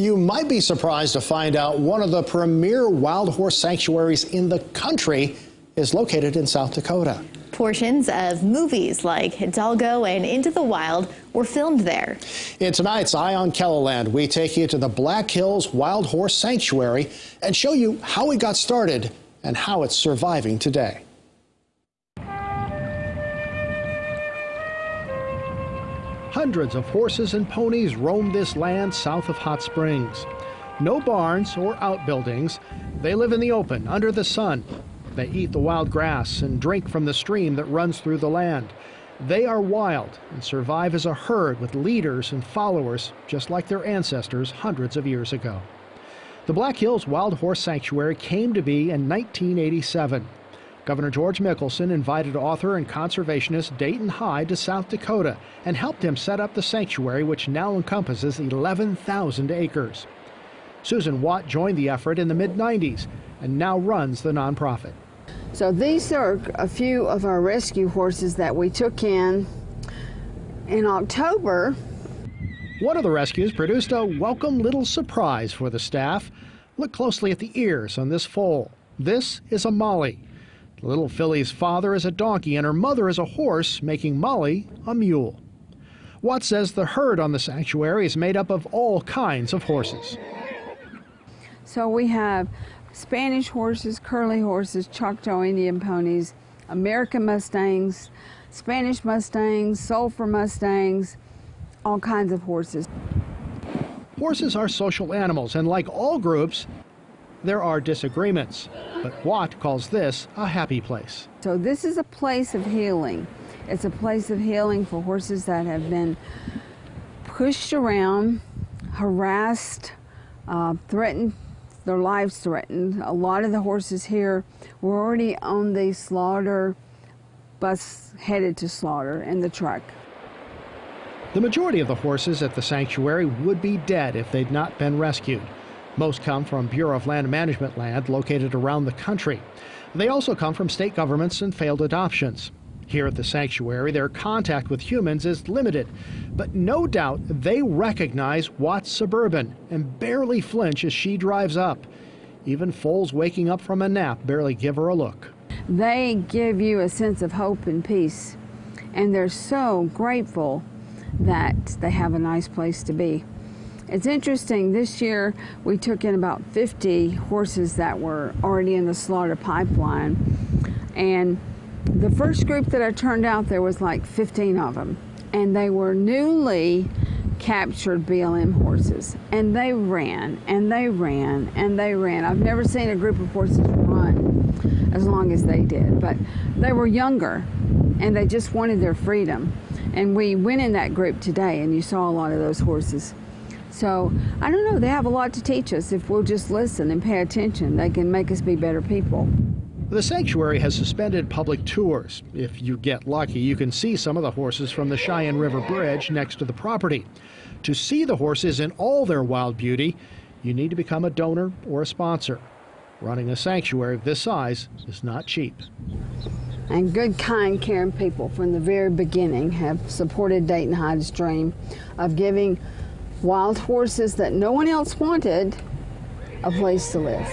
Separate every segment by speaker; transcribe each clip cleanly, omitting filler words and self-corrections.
Speaker 1: You might be surprised to find out one of the premier wild horse sanctuaries in the country is located in South Dakota.
Speaker 2: Portions of movies like Hidalgo and Into the Wild were filmed there. In
Speaker 1: tonight's Eye on KELOLAND, we take you to the Black Hills Wild Horse Sanctuary and show you how it got started and how it's surviving today. Hundreds of horses and ponies roam this land south of Hot Springs. No barns or outbuildings. They live in the open, under the sun. They eat the wild grass and drink from the stream that runs through the land. They are wild and survive as a herd with leaders and followers, just like their ancestors hundreds of years ago. The Black Hills Wild Horse Sanctuary came to be in 1987. Governor George Mickelson invited author and conservationist Dayton Hyde to South Dakota and helped him set up the sanctuary, which now encompasses 11,000 acres. Susan Watt joined the effort in the mid-90s and now runs the nonprofit.
Speaker 3: So these are a few of our rescue horses that we took in October.
Speaker 1: One of the rescues produced a welcome little surprise for the staff. Look closely at the ears on this foal. This is a Molly. The little filly's father is a donkey and her mother is a horse, making Molly a mule. Watt says the herd on the sanctuary is made up of all kinds of horses.
Speaker 3: So we have Spanish horses, curly horses, Choctaw Indian ponies, American Mustangs, Spanish Mustangs, Sulphur Mustangs, all kinds of horses.
Speaker 1: Horses are social animals, and like all groups, there are disagreements, but Watt calls this a happy place.
Speaker 3: So this is a place of healing. It's a place of healing for horses that have been pushed around, harassed, threatened, their lives threatened. A lot of the horses here were already on the slaughter bus headed to slaughter in the truck.
Speaker 1: The majority of the horses at the sanctuary would be dead if they'd not been rescued. Most come from Bureau of Land Management land located around the country. They also come from state governments and failed adoptions. Here at the sanctuary, their contact with humans is limited, but no doubt they recognize Watt's Suburban and barely flinch as she drives up. Even foals waking up from a nap barely give her a look.
Speaker 3: They give you a sense of hope and peace, and they're so grateful that they have a nice place to be. It's interesting, this year we took in about 50 horses that were already in the slaughter pipeline, and the first group that I turned out, there was like 15 of them, and they were newly captured BLM horses, and they ran and they ran and they ran. I've never seen a group of horses run as long as they did, but they were younger and they just wanted their freedom. And we went in that group today and you saw a lot of those horses. So, I don't know, they have a lot to teach us if we'll just listen and pay attention. They can make us be better people.
Speaker 1: The sanctuary has suspended public tours. If you get lucky, you can see some of the horses from the Cheyenne River Bridge next to the property. To see the horses in all their wild beauty, you need to become a donor or a sponsor. Running a sanctuary of this size is not cheap.
Speaker 3: And good, kind, caring people from the very beginning have supported Dayton Hyde's dream of giving wild horses that no one else wanted a place to live.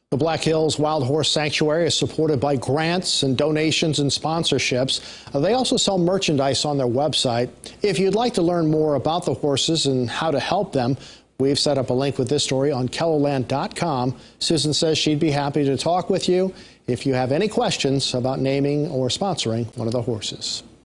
Speaker 1: The Black Hills Wild Horse Sanctuary is supported by grants and donations and sponsorships. They also sell merchandise on their website. If you'd like to learn more about the horses and how to help them, we've set up a link with this story on KELOLAND.com. Susan says she'd be happy to talk with you if you have any questions about naming or sponsoring one of the horses.